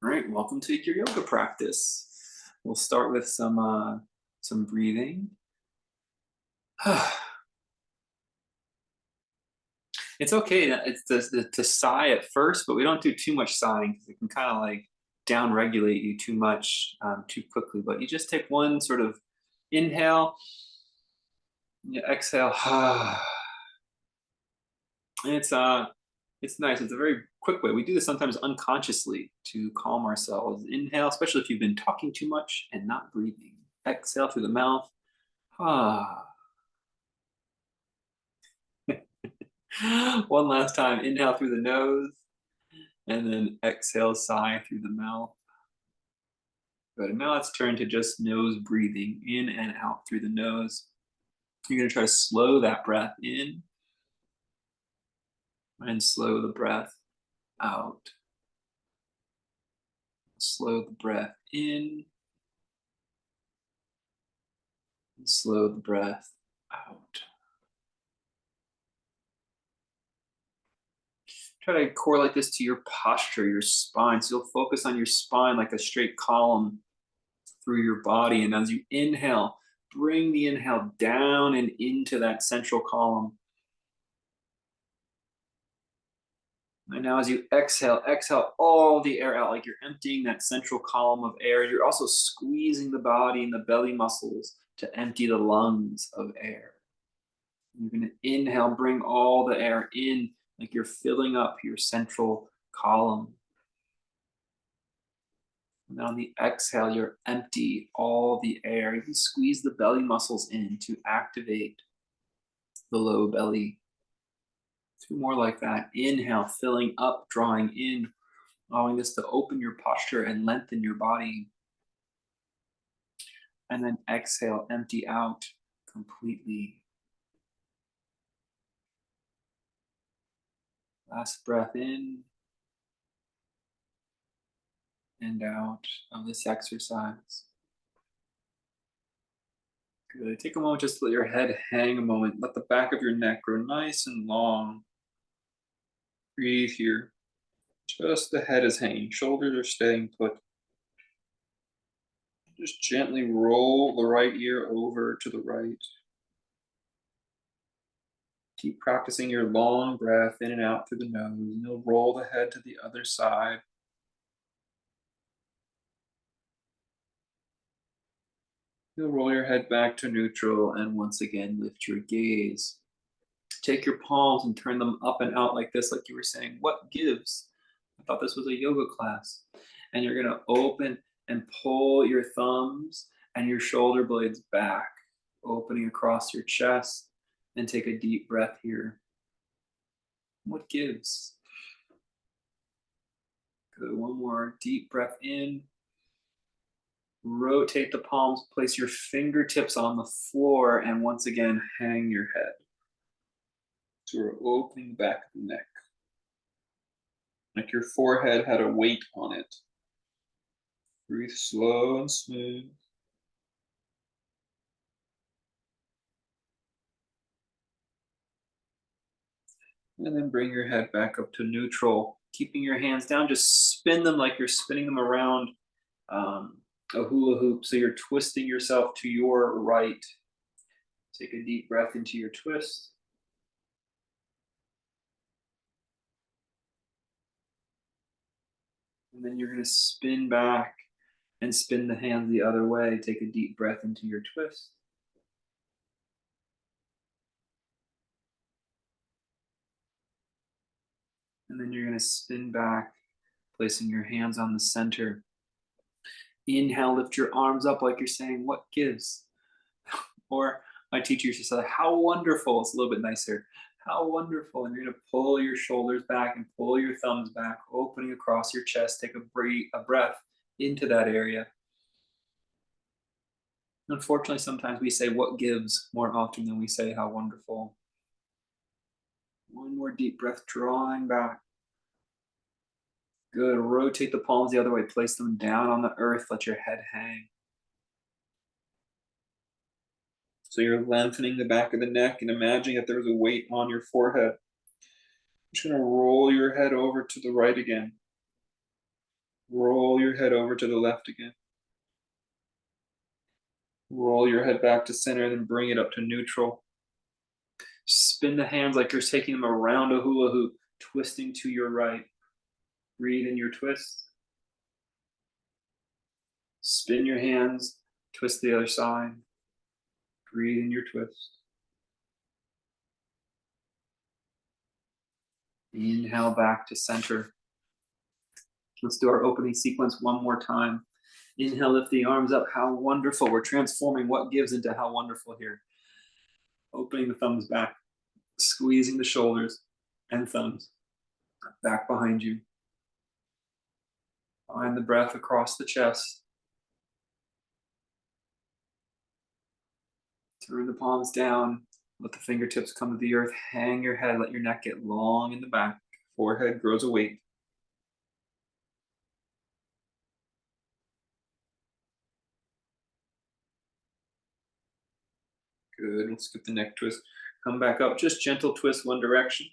All right, welcome to your yoga practice. We'll start with some breathing. It's okay to sigh at first, but we don't do too much sighing because it can kind of like down regulate you too much too quickly. But you just take one sort of inhale, you exhale, and it's nice. It's a very quick way. We do this sometimes unconsciously to calm ourselves. Inhale, especially if you've been talking too much and not breathing. Exhale through the mouth. Ah. One last time. Inhale through the nose and then exhale, sigh through the mouth. Good. And now let's turn to just nose breathing in and out through the nose. You're going to try to slow that breath in and slow the breath out. Slow the breath in and slow the breath out. Try to correlate this to your posture, your spine. So you'll focus on your spine like a straight column through your body. And as you inhale, bring the inhale down and into that central column. And now as you exhale, exhale all the air out like you're emptying that central column of air. You're also squeezing the body and the belly muscles to empty the lungs of air. You're going to inhale, bring all the air in like you're filling up your central column. And on the exhale, you're empty all the air. You can squeeze the belly muscles in to activate the low belly. Two more like that. Inhale, filling up, drawing in, allowing this to open your posture and lengthen your body. And then exhale, empty out completely. Last breath in and out of this exercise. Good. Take a moment just to let your head hang a moment. Let the back of your neck grow nice and long. Breathe here. Just the head is hanging, shoulders are staying put. Just gently roll the right ear over to the right. Keep practicing your long breath in and out through the nose, and you'll roll the head to the other side. You'll roll your head back to neutral and once again lift your gaze. Take your palms and turn them up and out like this, like you were saying. What gives? I thought this was a yoga class. And you're going to open and pull your thumbs and your shoulder blades back, opening across your chest. And take a deep breath here. What gives? Good. One more deep breath in. Rotate the palms, place your fingertips on the floor, and once again, hang your head. So we're opening the back of the neck. Like your forehead had a weight on it. Breathe slow and smooth. And then bring your head back up to neutral. Keeping your hands down, just spin them like you're spinning them around a hula hoop. So you're twisting yourself to your right. Take a deep breath into your twist. And then you're going to spin back and spin the hands the other way. Take a deep breath into your twist. And then you're going to spin back, placing your hands on the center. Inhale, lift your arms up like you're saying, what gives? Or my teacher used to say, how wonderful. It's a little bit nicer. How wonderful. And you're going to pull your shoulders back and pull your thumbs back, opening across your chest. Take a breath into that area. Unfortunately, sometimes we say what gives more often than we say how wonderful. One more deep breath, drawing back. Good. Rotate the palms the other way. Place them down on the earth. Let your head hang. So you're lengthening the back of the neck and imagining that there's a weight on your forehead. I'm just going to roll your head over to the right again. Roll your head over to the left again. Roll your head back to center and then bring it up to neutral. Spin the hands like you're taking them around a hula hoop, twisting to your right. Breathe in your twist. Spin your hands, twist the other side. Breathe in your twist. Inhale back to center. Let's do our opening sequence one more time. Inhale, lift the arms up. How wonderful. We're transforming what gives into how wonderful here. Opening the thumbs back, squeezing the shoulders and thumbs back behind you. Find the breath across the chest. Turn the palms down. Let the fingertips come to the earth. Hang your head. Let your neck get long in the back. Forehead grows a weight. Good. Let's get the neck twist. Come back up. Just gentle twist one direction.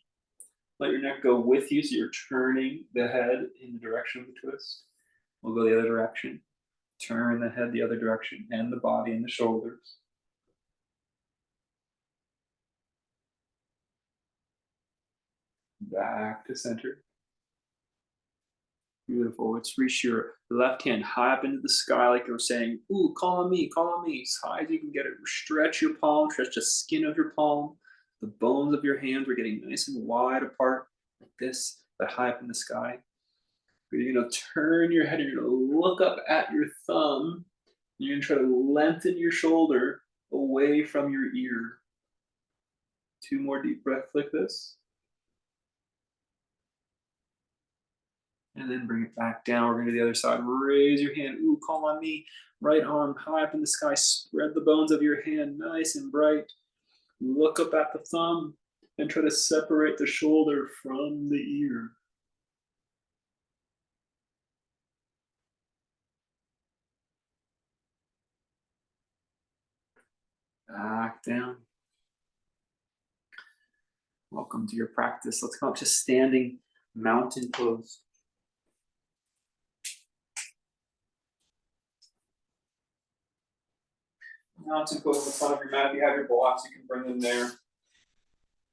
Let your neck go with you, so you're turning the head in the direction of the twist. We'll go the other direction. Turn the head the other direction, and the body and the shoulders. Back to center. Beautiful. Let's reach your left hand high up into the sky like you're saying, ooh, call on me, as high as you can get it. Stretch your palm, stretch the skin of your palm. The bones of your hands are getting nice and wide apart like this, but high up in the sky. You're going to turn your head, you're going to look up at your thumb. You're going to try to lengthen your shoulder away from your ear. 2 more deep breaths like this. And then bring it back down. We're going to the other side. Raise your hand. Ooh, call on me. Right arm high up in the sky. Spread the bones of your hand nice and bright. Look up at the thumb and try to separate the shoulder from the ear. Back down. Welcome to your practice. Let's come up to standing mountain pose. Mountain pose in the front of your mat. If you have your blocks, you can bring them there.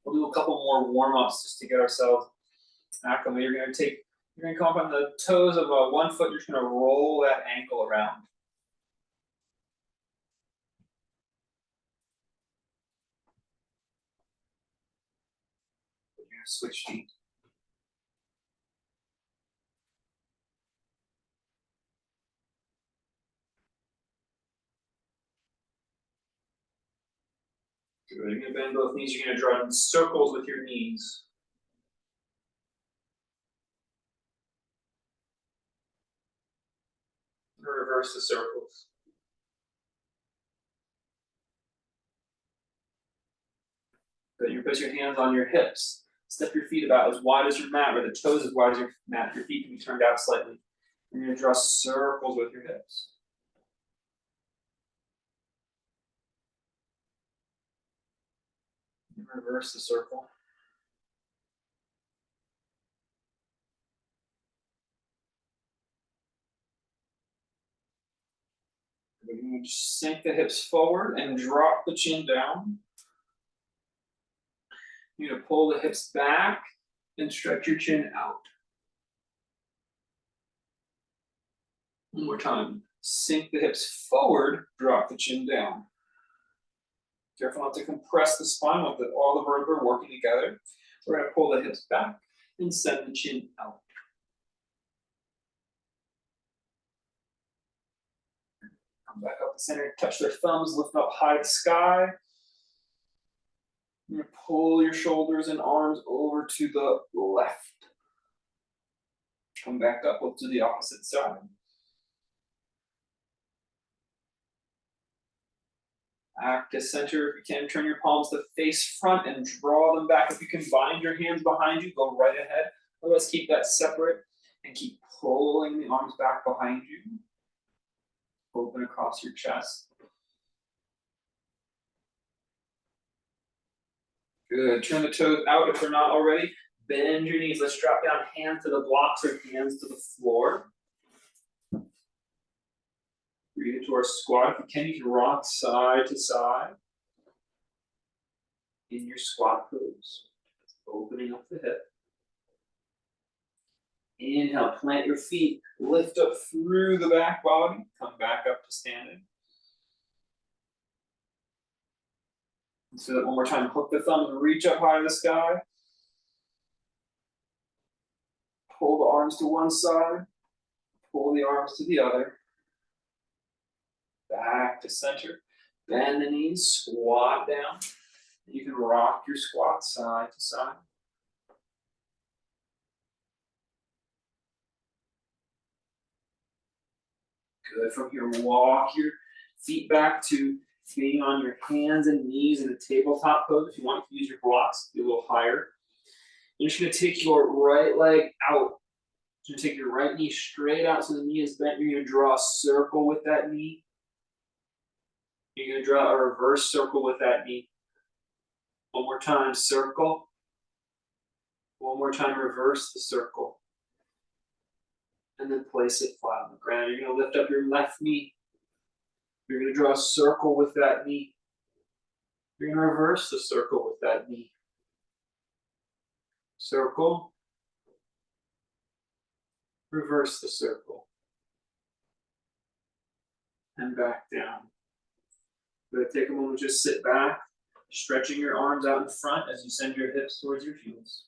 We'll do a couple more warm-ups just to get ourselves acclimated. You're going to come up on the toes of one foot. You're just going to roll that ankle around. You're going to switch feet. Good. You're going to bend both knees. You're going to draw in circles with your knees. Reverse the circles. Good. You place your hands on your hips. Step your feet about as wide as your mat, or the toes as wide as your mat. Your feet can be turned out slightly. You're going to draw circles with your hips. And reverse the circle. We're going to sink the hips forward and drop the chin down. You're going to pull the hips back and stretch your chin out. One more time. Sink the hips forward, drop the chin down. Careful not to compress the spine with all the vertebrae working together. We're going to pull the hips back and send the chin out. Come back up the center, touch their thumbs, lift up high to the sky. You're going to pull your shoulders and arms over to the left. Come back up, look to the opposite side. Back to center. If you can, turn your palms to face front and draw them back. If you can bind your hands behind you, go right ahead. Otherwise, keep that separate and keep pulling the arms back behind you. Open across your chest. Good. Turn the toes out if they're not already. Bend your knees. Let's drop down, hands to the blocks or hands to the floor. Breathe into our squat. If you can, you can rock side to side in your squat pose. Opening up the hip. Inhale, plant your feet, lift up through the back body, come back up to standing. Let's do that one more time. Hook the thumb and reach up high in the sky. Pull the arms to one side, pull the arms to the other. Back to center. Bend the knees, squat down. You can rock your squat side to side. Good. From here, walk your feet back to being on your hands and knees in a tabletop pose. If you want, you can use your blocks, be a little higher. You're just going to take your right leg out. You're going to take your right knee straight out so the knee is bent. You're going to draw a circle with that knee. You're going to draw a reverse circle with that knee. One more time, circle. One more time, reverse the circle. And then place it flat on the ground. You're going to lift up your left knee. You're going to draw a circle with that knee. You're going to reverse the circle with that knee. Circle. Reverse the circle. And back down. Good. Take a moment, just sit back, stretching your arms out in front as you send your hips towards your heels.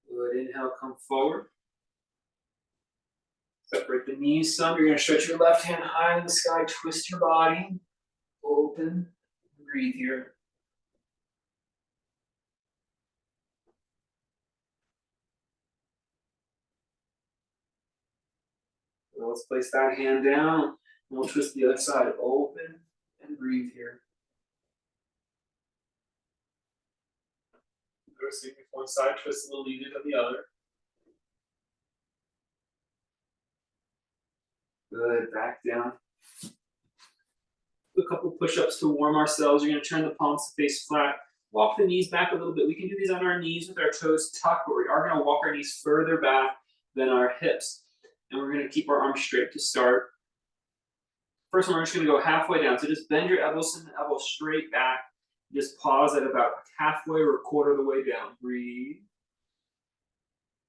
Good. Inhale, come forward. Separate the knees some. You're going to stretch your left hand high in the sky, twist your body, open, breathe here. Well, let's place that hand down, and we'll twist the other side, open, and breathe here. Twisting one side, twist a little easier than the other. Good, back down. Do a couple push-ups to warm ourselves. You're going to turn the palms to face flat. Walk the knees back a little bit. We can do these on our knees with our toes tucked, but we are going to walk our knees further back than our hips. And we're going to keep our arms straight to start. First one, we're just going to go halfway down. So just bend your elbows and elbows straight back. Just pause at about halfway or a quarter of the way down. Breathe.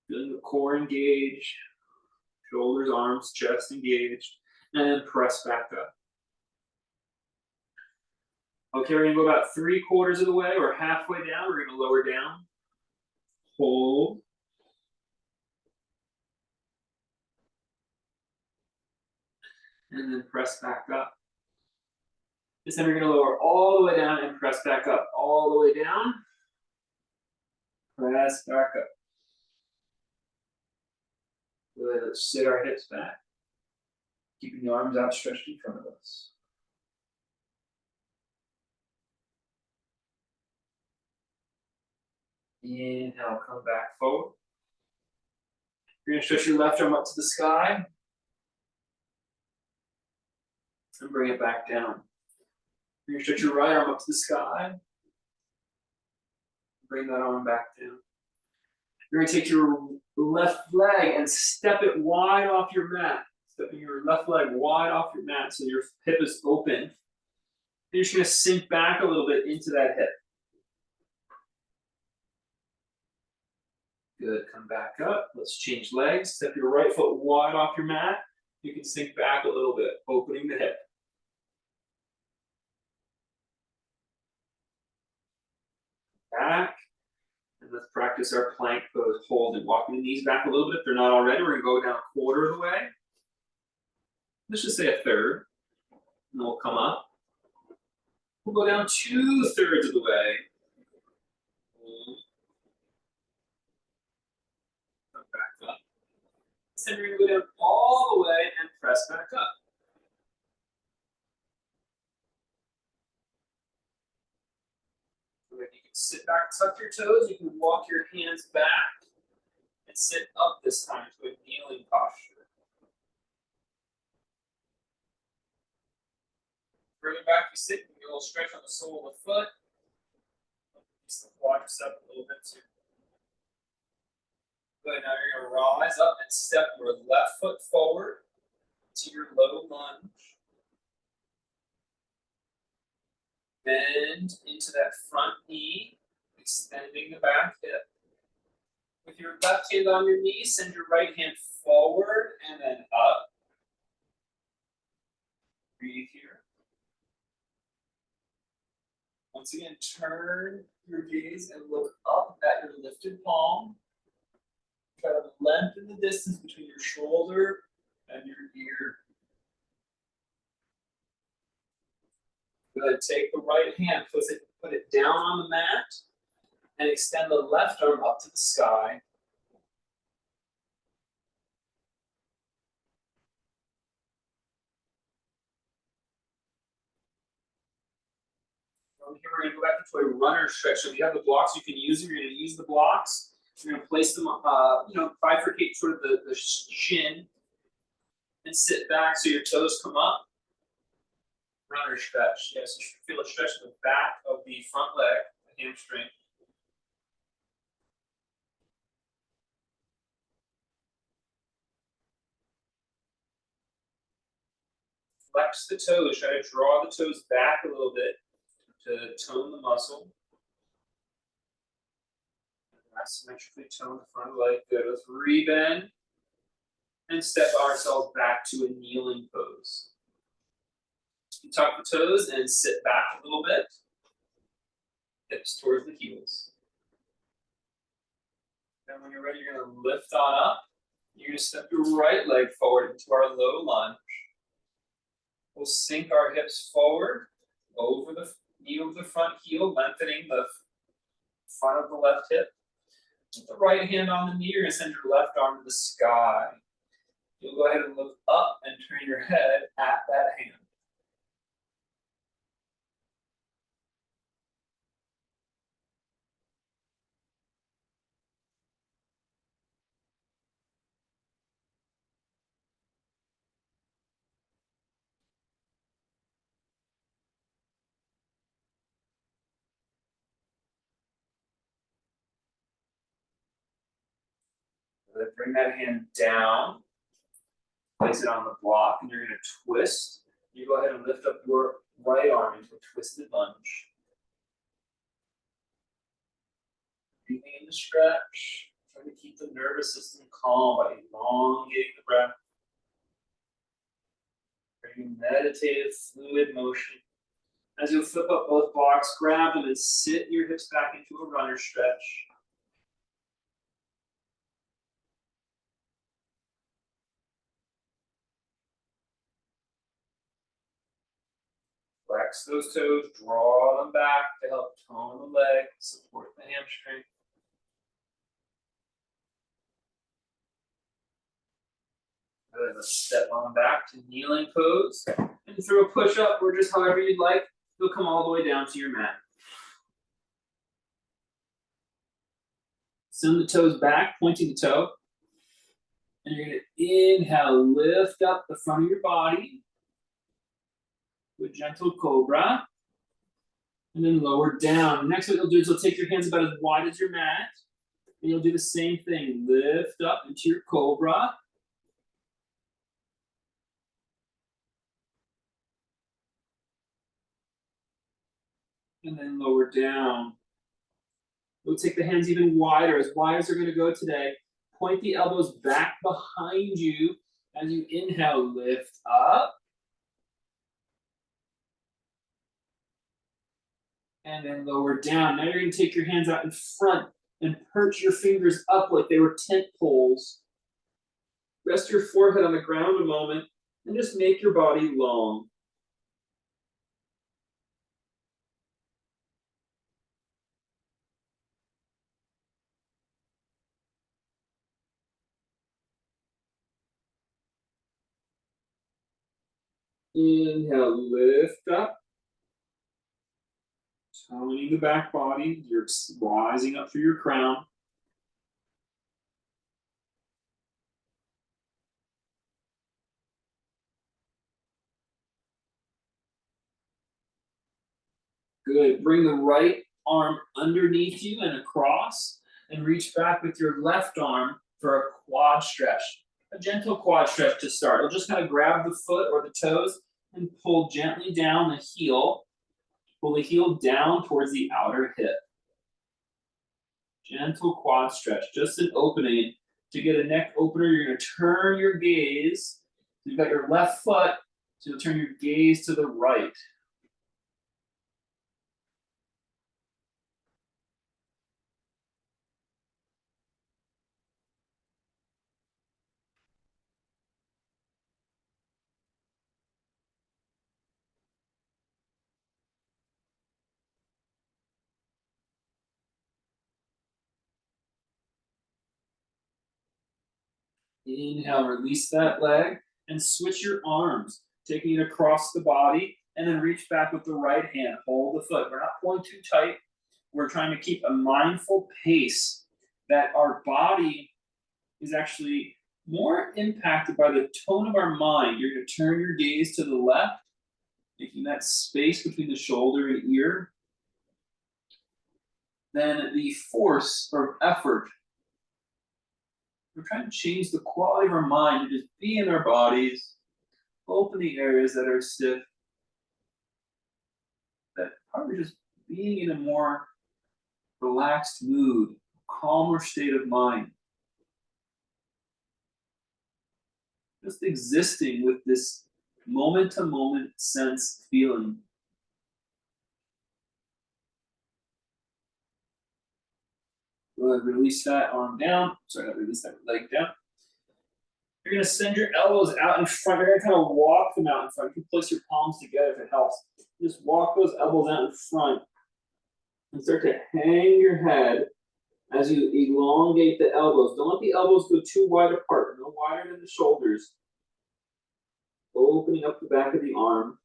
Feeling the core engaged. Shoulders, arms, chest engaged. And then press back up. Okay, we're going to go about 3/4 of the way or halfway down. We're going to lower down. Hold. And then press back up. This time you're going to lower all the way down and press back up. All the way down. Press back up. Good. Let's sit our hips back. Keeping the arms outstretched in front of us. Inhale, come back forward. You're going to stretch your left arm up to the sky. And bring it back down. You're going to stretch your right arm up to the sky. Bring that arm back down. You're going to take your left leg and step it wide off your mat. Stepping your left leg wide off your mat so your hip is open. You're just going to sink back a little bit into that hip. Good, come back up. Let's change legs. Step your right foot wide off your mat. You can sink back a little bit, opening the hip. Back. And let's practice our plank pose. Hold and walking the knees back a little bit. If they're not already, we're going to go down a quarter of the way. Let's just say a third. And then we'll come up. We'll go down 2/3 of the way. Come back up. Then we're going to go down all the way and press back up. You can sit back, tuck your toes. You can walk your hands back and sit up this time to a kneeling posture. Further back you sit, you can get a little stretch on the sole of the foot. Just the quadriceps a little bit too. Good, now you're gonna rise up and step your left foot forward to your low lunge. Bend into that front knee, extending the back hip. With your left hand on your knee, send your right hand forward and then up. Breathe here. Once again, turn your gaze and look up at your lifted palm. Try to lengthen the distance between your shoulder and your ear. Good. Take the right hand, put it down on the mat, and extend the left arm up to the sky. From here, we're going to go back into a runner stretch. So if you have the blocks, you can use them. You're going to use the blocks. You're going to place them, bifurcate sort of the shin and sit back so your toes come up. Runner stretch. Yes, you should feel a stretch in the back of the front leg, the hamstring. Flex the toes. Try to draw the toes back a little bit to tone the muscle. Asymmetrically tone the front leg. Good. Let's rebend and step ourselves back to a kneeling pose. You tuck the toes and sit back a little bit. Hips towards the heels. And when you're ready, you're going to lift on up. You're going to step your right leg forward into our low lunge. We'll sink our hips forward over the knee of the front heel, lengthening the front of the left hip. With the right hand on the knee, you're going to send your left arm to the sky. You'll go ahead and look up and turn your head at that hand. Bring that hand down, place it on the block, and you're going to twist. You go ahead and lift up your right arm into a twisted lunge. Breathing in the stretch. Try to keep the nervous system calm by elongating the breath. Bringing meditative, fluid motion. As you flip up both blocks, grab them and sit your hips back into a runner stretch. Flex those toes, draw them back to help tone the leg, support the hamstring. Good, let's step on back to kneeling pose. And through a push-up or just however you'd like, you'll come all the way down to your mat. Send the toes back, pointing the toe. And you're going to inhale, lift up the front of your body. A gentle cobra, and then lower down. Next, what you'll do is you'll take your hands about as wide as your mat, and you'll do the same thing. Lift up into your cobra. And then lower down. We'll take the hands even wider, as wide as they're going to go today. Point the elbows back behind you as you inhale, lift up. And then lower down. Now you're going to take your hands out in front and perch your fingers up like they were tent poles. Rest your forehead on the ground a moment and just make your body long. Inhale, lift up. Toning the back body, you're rising up through your crown. Good. Bring the right arm underneath you and across, and reach back with your left arm for a quad stretch. A gentle quad stretch to start. You'll just kind of grab the foot or the toes and pull gently down the heel. Pull the heel down towards the outer hip. Gentle quad stretch, just an opening. To get a neck opener, you're going to turn your gaze. So you've got your left foot, so you'll turn your gaze to the right. Inhale, release that leg and switch your arms, taking it across the body and then reach back with the right hand. Hold the foot. We're not pulling too tight. We're trying to keep a mindful pace that our body is actually more impacted by the tone of our mind. You're going to turn your gaze to the left, making that space between the shoulder and ear. Then the force or effort. We're trying to change the quality of our mind to just be in our bodies, open the areas that are stiff, that are just being in a more relaxed mood, calmer state of mind. Just existing with this moment-to-moment sense feeling. Good, release that arm down. Sorry, release that leg down. You're gonna send your elbows out in front. You're gonna kind of walk them out in front. You can place your palms together if it helps. Just walk those elbows out in front and start to hang your head as you elongate the elbows. Don't let the elbows go too wide apart, no wider than the shoulders. Opening up the back of the arm.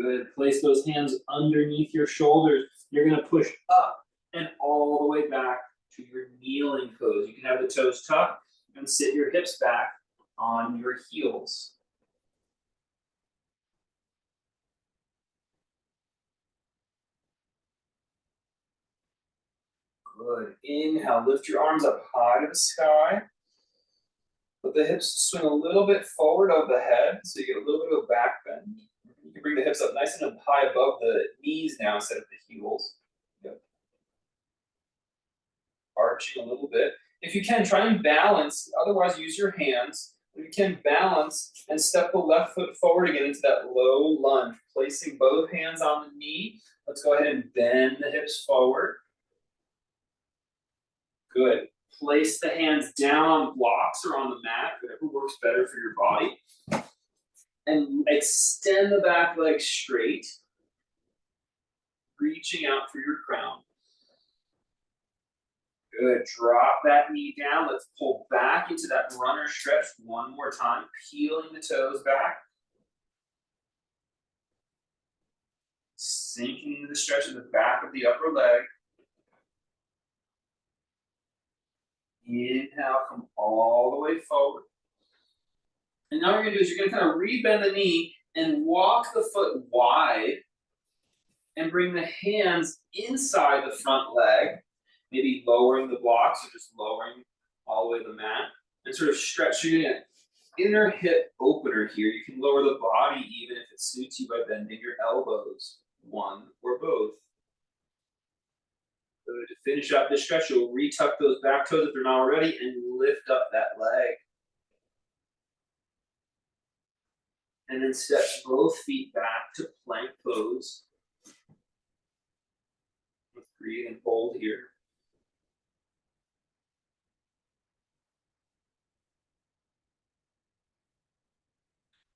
Good. Place those hands underneath your shoulders. You're going to push up and all the way back to your kneeling pose. You can have the toes tucked and sit your hips back on your heels. Good. Inhale, lift your arms up high to the sky. Let the hips swing a little bit forward of the head, so you get a little bit of a back bend. You can bring the hips up nice and high above the knees now instead of the heels. Yep. Arching a little bit. If you can, try and balance. Otherwise, use your hands. If you can, balance and step the left foot forward again into that low lunge, placing both hands on the knee. Let's go ahead and bend the hips forward. Good. Place the hands down on blocks or on the mat, whatever works better for your body. And extend the back leg straight, reaching out for your crown. Good. Drop that knee down. Let's pull back into that runner stretch one more time, peeling the toes back. Sinking into the stretch of the back of the upper leg. Inhale, come all the way forward. And now what you're going to do is you're going to kind of rebend the knee and walk the foot wide and bring the hands inside the front leg, maybe lowering the blocks or just lowering all the way to the mat and sort of stretch. You're going to inner hip opener here. You can lower the body even if it suits you by bending your elbows, one or both. So to finish up this stretch, you'll retuck those back toes if they're not already and lift up that leg. And then step both feet back to plank pose. Breathe and hold here.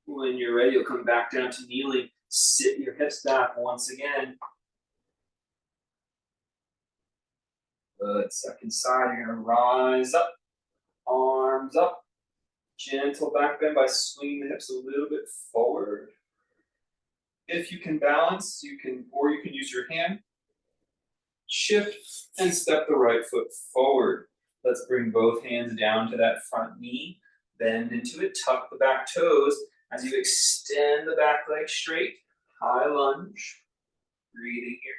When you're ready, you'll come back down to kneeling. Sit your hips back once again. Good. Second side, you're going to rise up, arms up. Gentle back bend by swinging the hips a little bit forward. If you can balance, you can use your hand. Shift and step the right foot forward. Let's bring both hands down to that front knee. Bend into it, tuck the back toes as you extend the back leg straight. High lunge. Breathing here.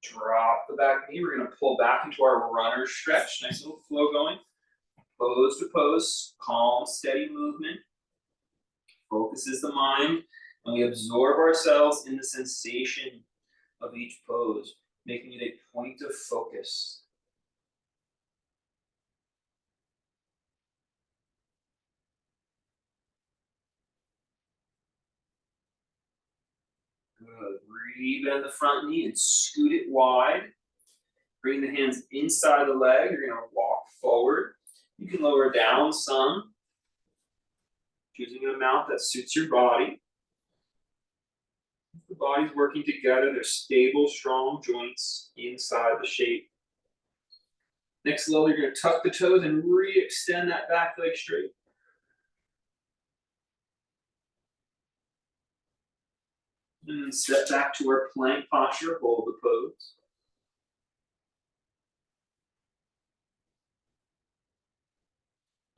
Drop the back knee. We're going to pull back into our runner stretch. Nice little flow going. Pose to pose. Calm, steady movement. Focuses the mind. And we absorb ourselves in the sensation of each pose, making it a point of focus. Good. Rebend the front knee and scoot it wide. Bring the hands inside the leg. You're going to walk forward. You can lower down some, choosing an amount that suits your body. The body's working together. They're stable, strong joints inside the shape. Next level, you're going to tuck the toes and re-extend that back leg straight. And then step back to our plank posture, hold the pose.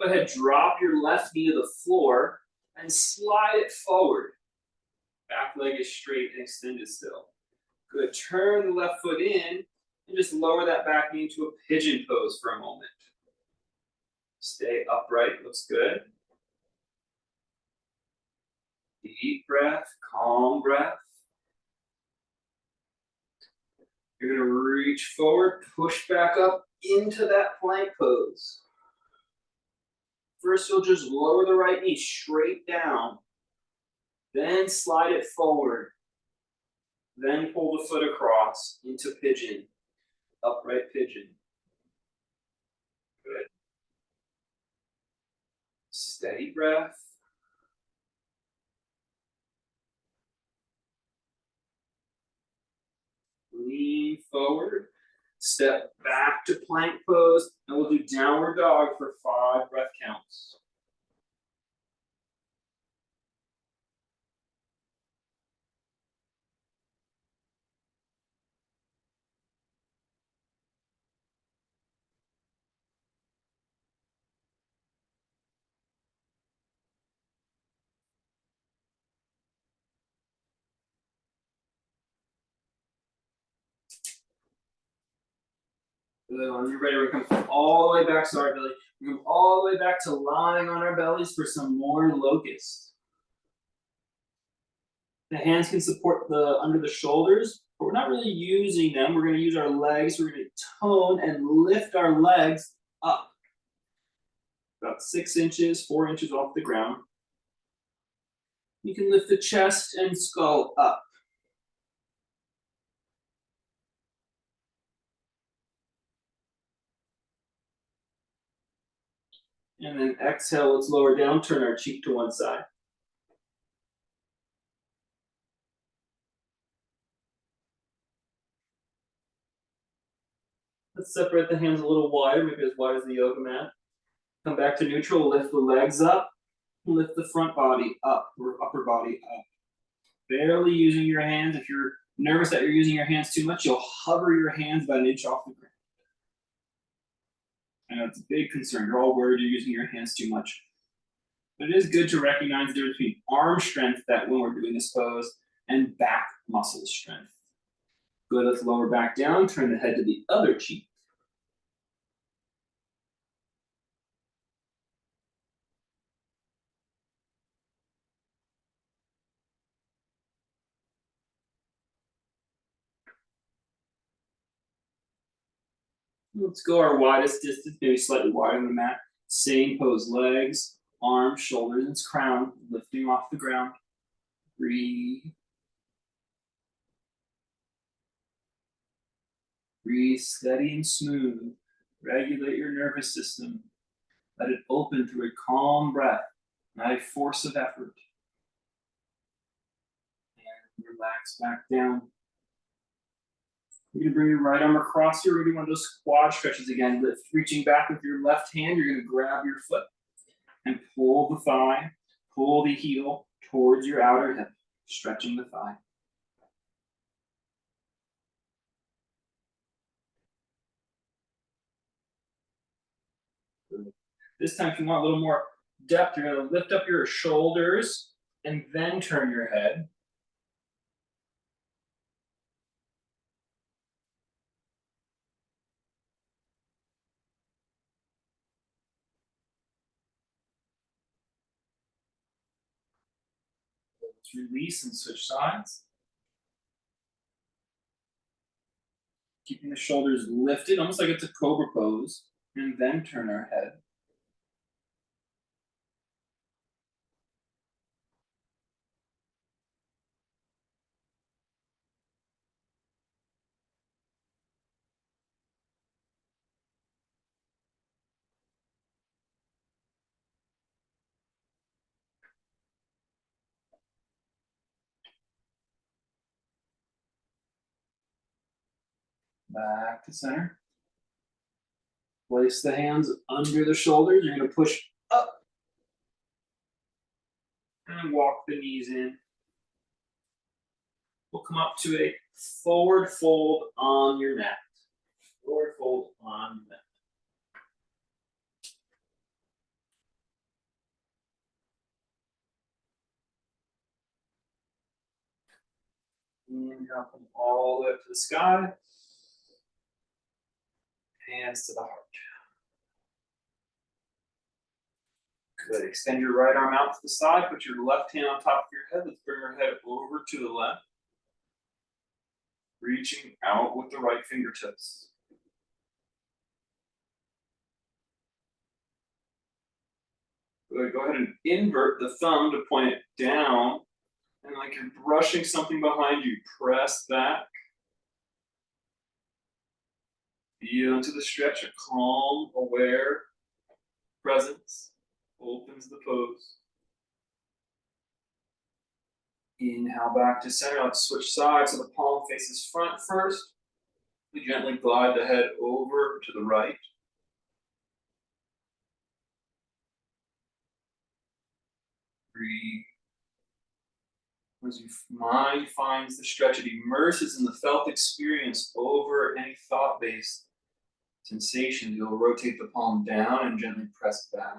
Go ahead, drop your left knee to the floor and slide it forward. Back leg is straight and extended still. Good, turn the left foot in and just lower that back knee into a pigeon pose for a moment. Stay upright, looks good. Deep breath, calm breath. You're going to reach forward, push back up into that plank pose. First, you'll just lower the right knee straight down. Then slide it forward. Then pull the foot across into pigeon, upright pigeon. Good. Steady breath. Lean forward, step back to plank pose, and we'll do downward dog for 5 breath counts. Good. When you're ready, we're going to come all the way back to our belly. We're going to come all the way back to lying on our bellies for some more locust. The hands can support the under the shoulders, but we're not really using them. We're going to use our legs. We're going to tone and lift our legs up. About 6 inches, 4 inches off the ground. You can lift the chest and skull up. And then exhale, let's lower down, turn our cheek to one side. Let's separate the hands a little wider, maybe as wide as the yoga mat. Come back to neutral, lift the legs up, lift the front body up, or upper body up. Barely using your hands. If you're nervous that you're using your hands too much, you'll hover your hands about an inch off the ground. I know it's a big concern. You're all worried you're using your hands too much. But it is good to recognize the difference between arm strength that when we're doing this pose and back muscle strength. Good, let's lower back down, turn the head to the other cheek. Let's go our widest distance, maybe slightly wider than the mat. Same pose, legs, arms, shoulders, and crown, lifting off the ground. Breathe. Breathe steady and smooth. Regulate your nervous system. Let it open through a calm breath, not a force of effort. And relax back down. You're going to bring your right arm across here. We're going to do one of those quad stretches again. Lift, reaching back with your left hand. You're going to grab your foot and pull the thigh. Pull the heel towards your outer hip, stretching the thigh. Good. This time, if you want a little more depth, you're going to lift up your shoulders and then turn your head. Let's release and switch sides. Keeping the shoulders lifted, almost like it's a cobra pose, and then turn our head. Back to center. Place the hands under the shoulders. You're going to push up and walk the knees in. We'll come up to a forward fold on your mat. Forward fold on the mat. Inhale, come all the way up to the sky. Hands to the heart. Good. Extend your right arm out to the side. Put your left hand on top of your head. Let's bring our head over to the left. Reaching out with the right fingertips. Good. Go ahead and invert the thumb to point it down. And like you're brushing something behind you, press back. Feel into the stretch, a calm, aware presence opens the pose. Inhale back to center. Let's switch sides so the palm faces front first. We gently glide the head over to the right. Breathe. As your mind finds the stretch, it immerses in the felt experience over any thought-based sensation. You'll rotate the palm down and gently press back.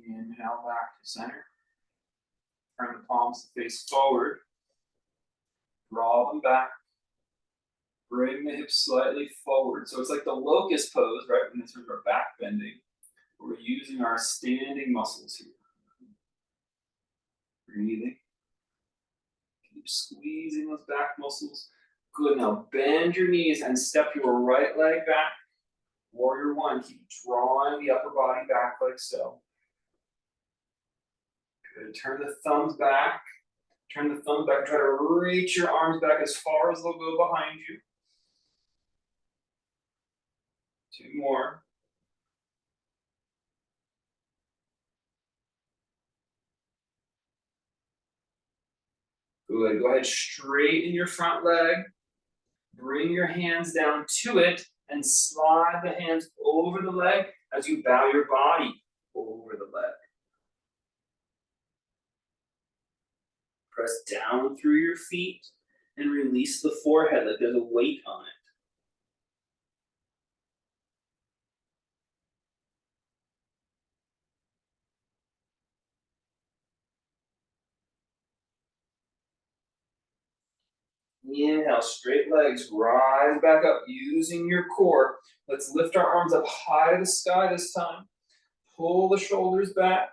Inhale back to center. Turn the palms to face forward. Draw them back. Bring the hips slightly forward. So it's like the locust pose, right? When this is our back bending. We're using our standing muscles here. Breathing. Keep squeezing those back muscles. Good. Now bend your knees and step your right leg back. Warrior one. Keep drawing the upper body back like so. Good. Turn the thumbs back. Turn the thumbs back. Try to reach your arms back as far as they'll go behind you. Two more. Good. Go ahead, straighten your front leg. Bring your hands down to it and slide the hands over the leg as you bow your body over the leg. Press down through your feet and release the forehead like there's a weight on it. Inhale, straight legs, rise back up using your core. Let's lift our arms up high to the sky this time. Pull the shoulders back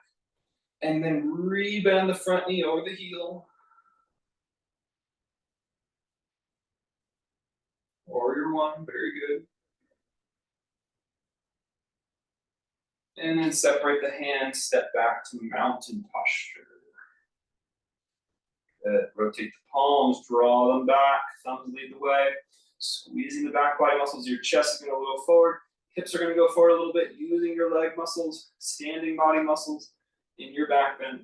and then rebend the front knee over the heel. Warrior one, very good. And then separate the hands, step back to mountain posture. Good. Rotate the palms, draw them back, thumbs lead the way. Squeezing the back body muscles, your chest is going to go forward. Hips are going to go forward a little bit, using your leg muscles, standing body muscles in your back bend.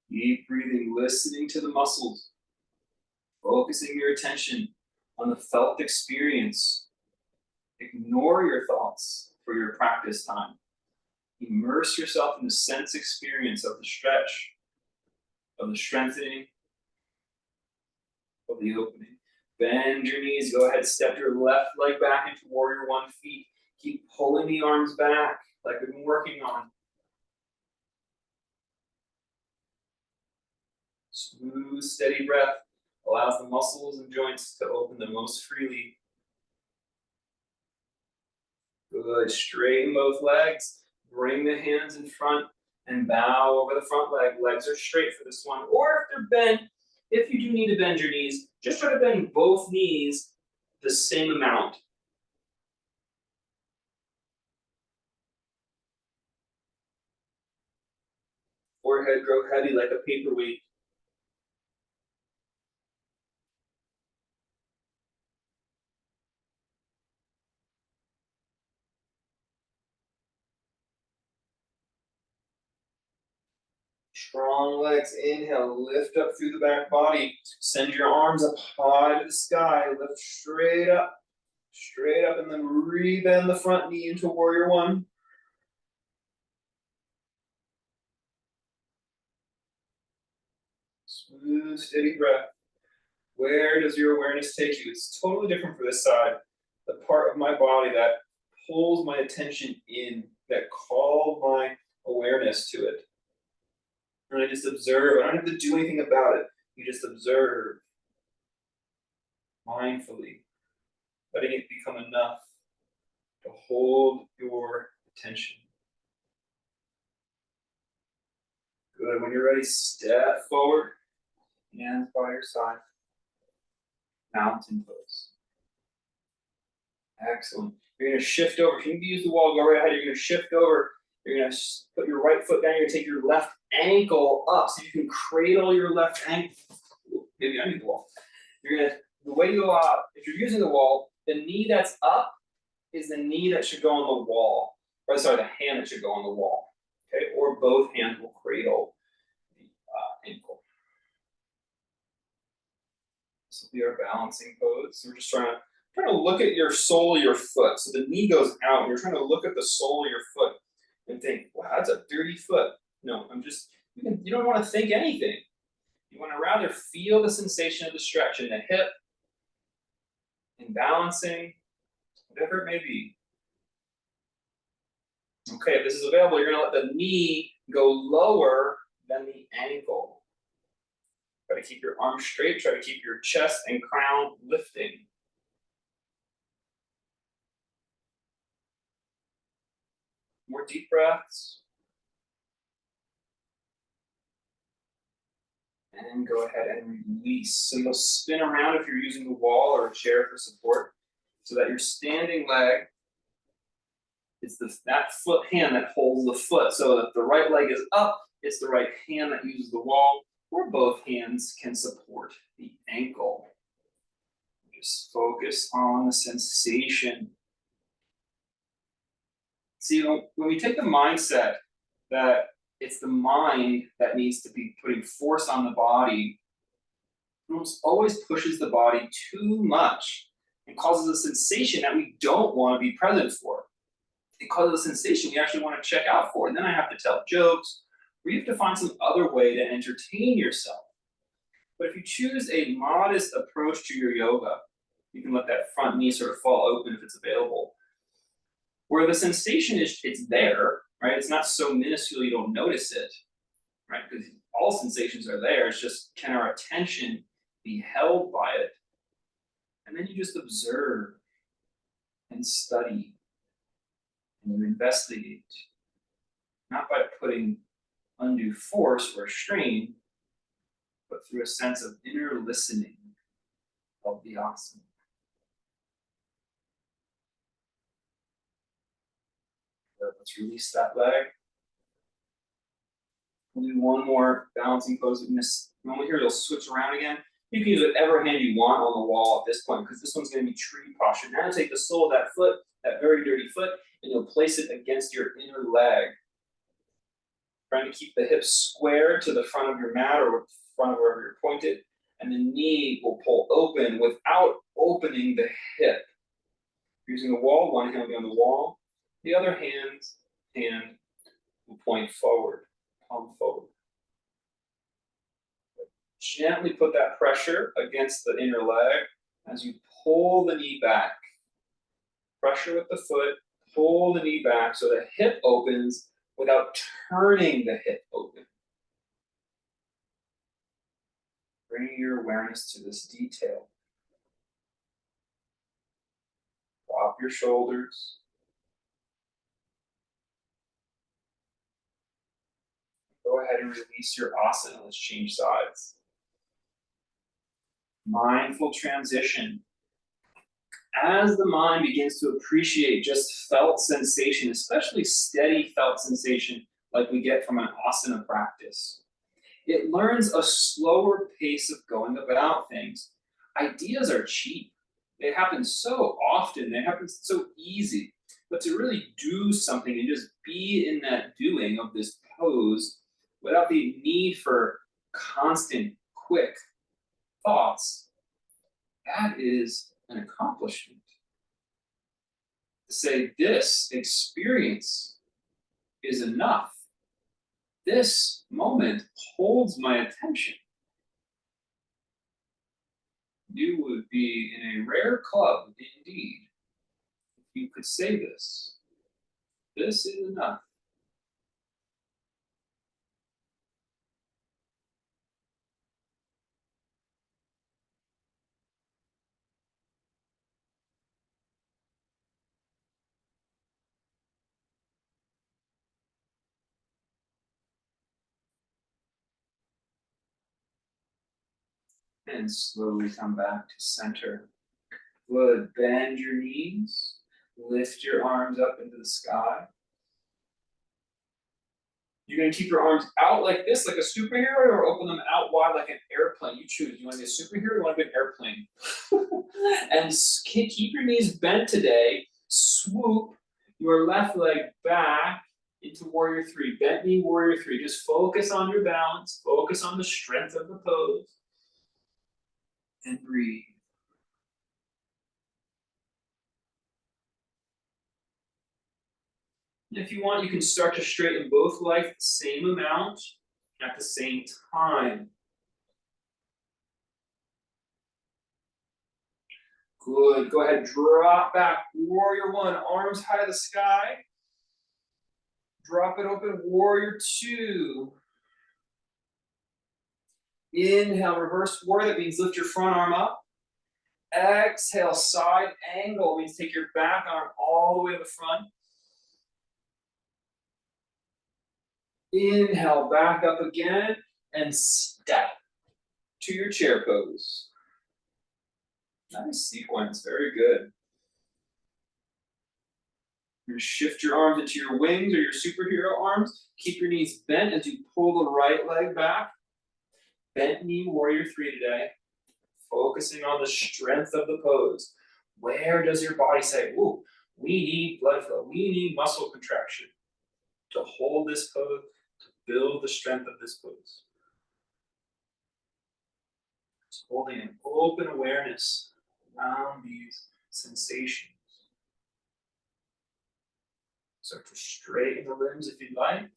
Deep breathing, listening to the muscles, focusing your attention on the felt experience. Ignore your thoughts for your practice time. Immerse yourself in the sense experience of the stretch, of the strengthening, of the opening. Bend your knees. Go ahead, step your left leg back into warrior one feet. Keep pulling the arms back like we've been working on. Smooth, steady breath allows the muscles and joints to open the most freely. Good. Straighten both legs. Bring the hands in front and bow over the front leg. Legs are straight for this one. Or if they're bent, if you do need to bend your knees, just try to bend both knees the same amount. Forehead grow heavy like a paperweight. Strong legs, inhale, lift up through the back body. Send your arms up high to the sky, lift straight up, and then rebend the front knee into warrior one. Smooth, steady breath. Where does your awareness take you? It's totally different for this side. The part of my body that pulls my attention in, that calls my awareness to it. And I just observe. I don't have to do anything about it. You just observe mindfully, letting it become enough to hold your attention. Good. When you're ready, step forward, hands by your side. Mountain pose. Excellent. You're going to shift over. If you need to use the wall, go right ahead. You're going to shift over. You're going to put your right foot down. You're going to take your left ankle up so you can cradle your left ankle. Maybe I need the wall. You're going to, the way you, if you're using the wall, the knee that's up is the knee that should go on the wall. Or sorry, the hand that should go on the wall. Okay, or both hands will cradle the ankle. This will be our balancing pose. So we're just trying to look at your sole of your foot. So the knee goes out, and you're trying to look at the sole of your foot and think, wow, that's a dirty foot. No, you don't want to think anything. You want to rather feel the sensation of the stretch in the hip, in balancing, whatever it may be. Okay, if this is available, you're going to let the knee go lower than the ankle. Try to keep your arms straight. Try to keep your chest and crown lifting. More deep breaths. And go ahead and release. So you'll spin around if you're using the wall or a chair for support, so that your standing leg is that foot hand that holds the foot. So if the right leg is up, it's the right hand that uses the wall, or both hands can support the ankle. Just focus on the sensation. See, when we take the mindset that it's the mind that needs to be putting force on the body, it almost always pushes the body too much and causes a sensation that we don't want to be present for. It causes a sensation we actually want to check out for. And then I have to tell jokes, or you have to find some other way to entertain yourself. But if you choose a modest approach to your yoga, you can let that front knee sort of fall open if it's available. Where the sensation is, it's there, right? It's not so minuscule you don't notice it, right? Because all sensations are there. It's just, can our attention be held by it? And then you just observe and study and you investigate, not by putting undue force or strain, but through a sense of inner listening of the asana. Let's release that leg. We'll do one more balancing pose in this moment here. You'll switch around again. You can use whatever hand you want on the wall at this point because this one's going to be tree posture. Now take the sole of that foot, that very dirty foot, and you'll place it against your inner leg. Trying to keep the hips square to the front of your mat or front of wherever you're pointed. And the knee will pull open without opening the hip. Using the wall, one hand will be on the wall. The other hand will point forward, palm forward. Gently put that pressure against the inner leg as you pull the knee back. Pressure with the foot, pull the knee back so the hip opens without turning the hip open. Bring your awareness to this detail. Drop your shoulders. Go ahead and release your asana. Let's change sides. Mindful transition. As the mind begins to appreciate just felt sensation, especially steady felt sensation like we get from an asana practice, it learns a slower pace of going about things. Ideas are cheap. They happen so often. They happen so easy. But to really do something and just be in that doing of this pose without the need for constant, quick thoughts, that is an accomplishment. To say this experience is enough. This moment holds my attention. You would be in a rare club indeed if you could say this. This is enough. And slowly come back to center. Good. Bend your knees. Lift your arms up into the sky. You're going to keep your arms out like this, like a superhero, or open them out wide like an airplane. You choose. You want to be a superhero or you want to be an airplane? And keep your knees bent today. Swoop your left leg back into warrior three. Bent knee, warrior three. Just focus on your balance. Focus on the strength of the pose. And breathe. And if you want, you can start to straighten both legs the same amount at the same time. Good. Go ahead, drop back. Warrior one, arms high to the sky. Drop it open, warrior two. Inhale, reverse warrior. That means lift your front arm up. Exhale, side angle. Means take your back arm all the way to the front. Inhale, back up again, and step to your chair pose. Nice sequence, very good. You're gonna shift your arms into your wings or your superhero arms. Keep your knees bent as you pull the right leg back. Bent knee, warrior three today. Focusing on the strength of the pose. Where does your body say, ooh, we need blood flow, we need muscle contraction to hold this pose, to build the strength of this pose. Just holding an open awareness around these sensations. Start to straighten the limbs if you'd like.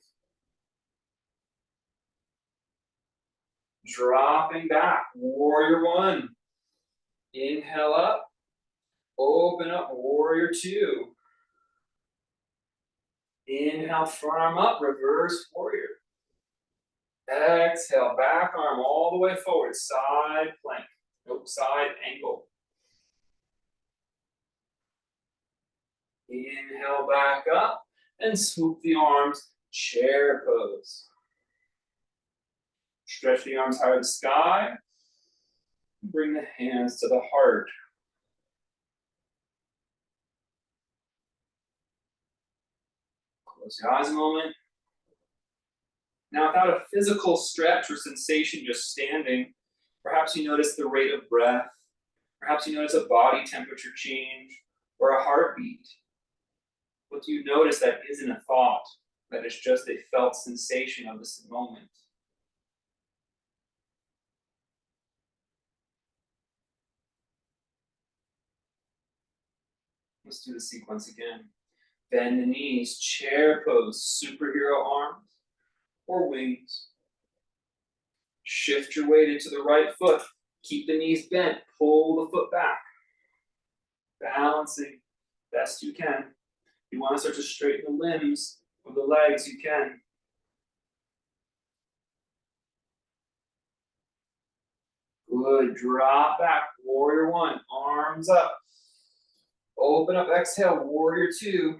Dropping back, warrior one. Inhale up, open up, warrior two. Inhale, front arm up, reverse warrior. Exhale, back arm all the way forward, side plank. Nope, side angle. Inhale, back up, and swoop the arms, chair pose. Stretch the arms higher to the sky. Bring the hands to the heart. Close your eyes a moment. Now, without a physical stretch or sensation, just standing, perhaps you notice the rate of breath, perhaps you notice a body temperature change or a heartbeat. What do you notice that isn't a thought, that is just a felt sensation of this moment? Let's do the sequence again. Bend the knees, chair pose, superhero arms or wings. Shift your weight into the right foot. Keep the knees bent, pull the foot back. Balancing best you can. If you want to start to straighten the limbs or the legs, you can. Good, drop back, warrior one, arms up. Open up, exhale, warrior two.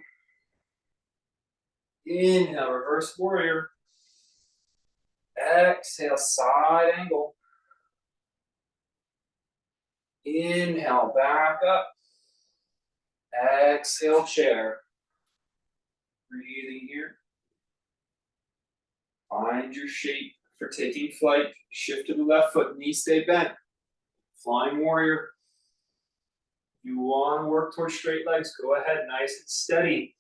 Inhale, reverse warrior. Exhale, side angle. Inhale, back up. Exhale, chair. Breathing here. Find your shape for taking flight. Shift to the left foot, knees stay bent. Flying warrior. If you want to work towards straight legs, go ahead, nice and steady.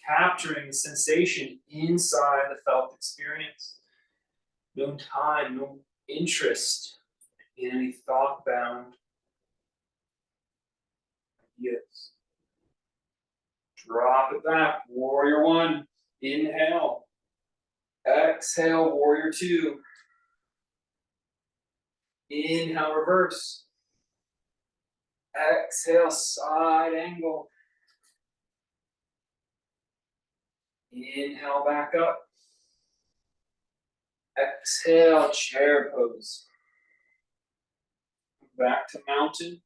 Capturing the sensation inside the felt experience. No time, no interest in any thought-bound ideas. Drop it back, warrior one. Inhale. Exhale, warrior two. Inhale, reverse. Exhale, side angle. Inhale, back up. Exhale, chair pose. Back to mountain.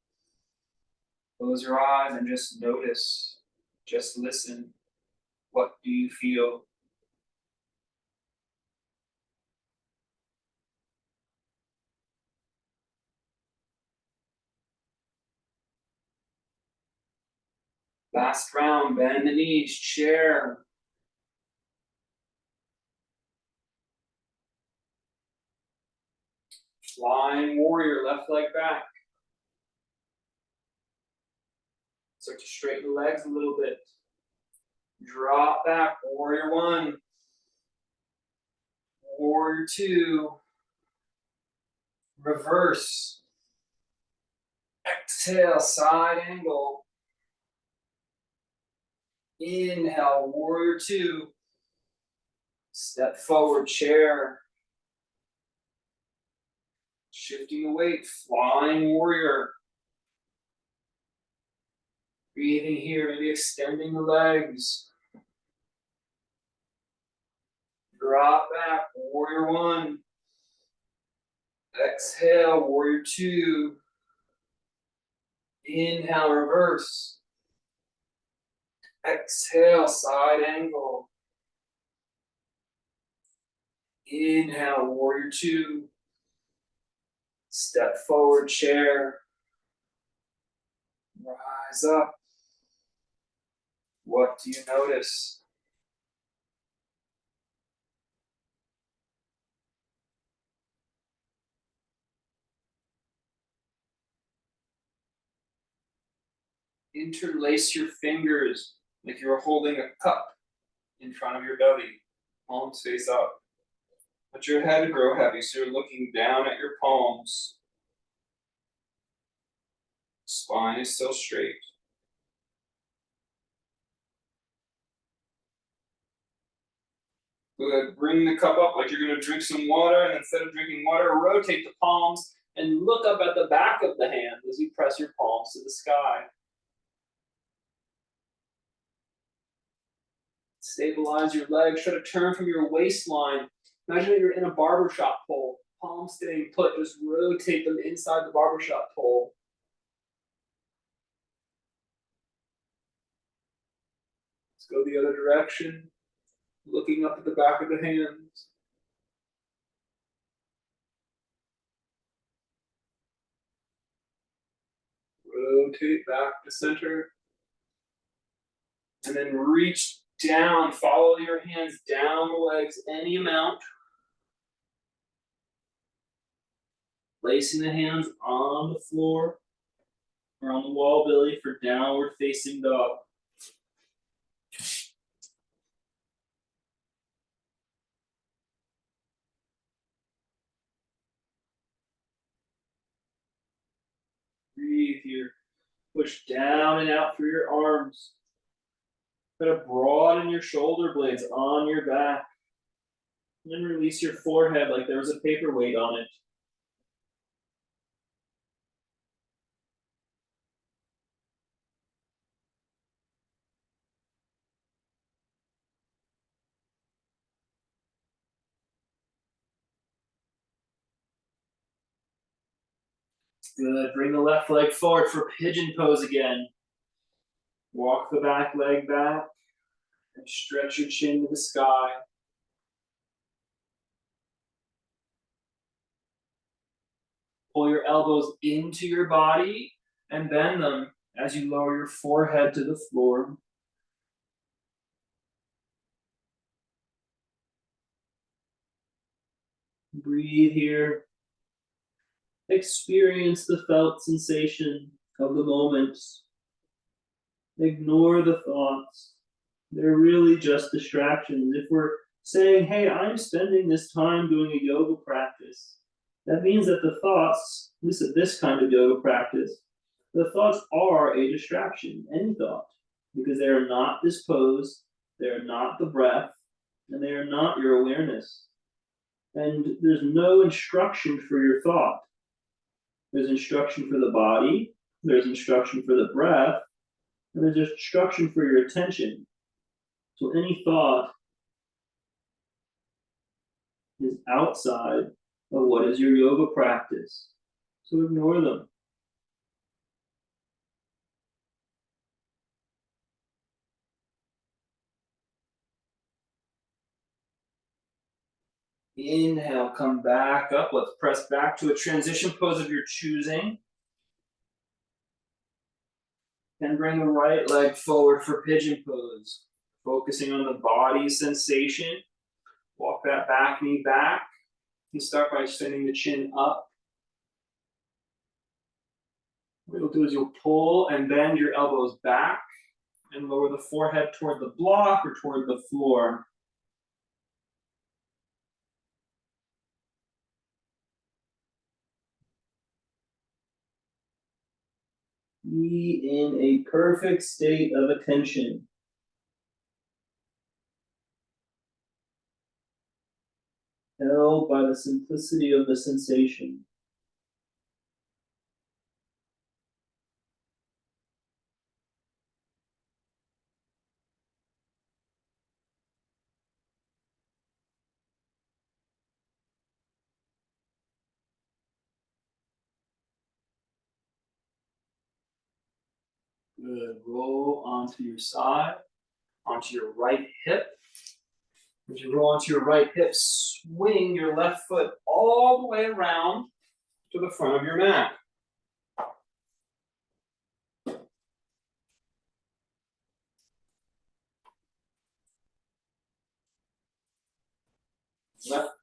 Close your eyes and just notice. Just listen. What do you feel? Last round, bend the knees, chair. Flying warrior, left leg back. Start to straighten the legs a little bit. Drop back, warrior one. Warrior two. Reverse. Exhale, side angle. Inhale, warrior two. Step forward, chair. Shifting the weight, flying warrior. Breathing here, maybe extending the legs. Drop back, warrior one. Exhale, warrior two. Inhale, reverse. Exhale, side angle. Inhale, warrior two. Step forward, chair. Rise up. What do you notice? Interlace your fingers like you're holding a cup in front of your belly. Palms face up. Let your head grow heavy so you're looking down at your palms. Spine is still straight. Good. Bring the cup up like you're going to drink some water, and instead of drinking water, rotate the palms and look up at the back of the hand as you press your palms to the sky. Stabilize your legs. Try to turn from your waistline. Imagine that you're in a barbershop pole. Palms staying put. Just rotate them inside the barbershop pole. Let's go the other direction. Looking up at the back of the hands. Rotate back to center. And then reach down, follow your hands down the legs any amount. Placing the hands on the floor or on the wall, Billy, for downward facing dog. Breathe here. Push down and out through your arms. Kind of broaden your shoulder blades on your back. And then release your forehead like there was a paperweight on it. Good. Bring the left leg forward for pigeon pose again. Walk the back leg back and stretch your chin to the sky. Pull your elbows into your body and bend them as you lower your forehead to the floor. Breathe here. Experience the felt sensation of the moment. Ignore the thoughts. They're really just distractions. If we're saying, hey, I'm spending this time doing a yoga practice, that means that the thoughts, this kind of yoga practice, the thoughts are a distraction, any thought, because they are not this pose, they are not the breath, and they are not your awareness. And there's no instruction for your thought. There's instruction for the body, there's instruction for the breath, and there's instruction for your attention. So any thought is outside of what is your yoga practice. So ignore them. Inhale, come back up. Let's press back to a transition pose of your choosing. And bring the right leg forward for pigeon pose. Focusing on the body sensation. Walk that back knee back. You start by sending the chin up. What you'll do is you'll pull and bend your elbows back and lower the forehead toward the block or toward the floor. Be in a perfect state of attention. Held by the simplicity of the sensation. Good. Roll onto your side, onto your right hip. As you roll onto your right hip, swing your left foot all the way around to the front of your mat.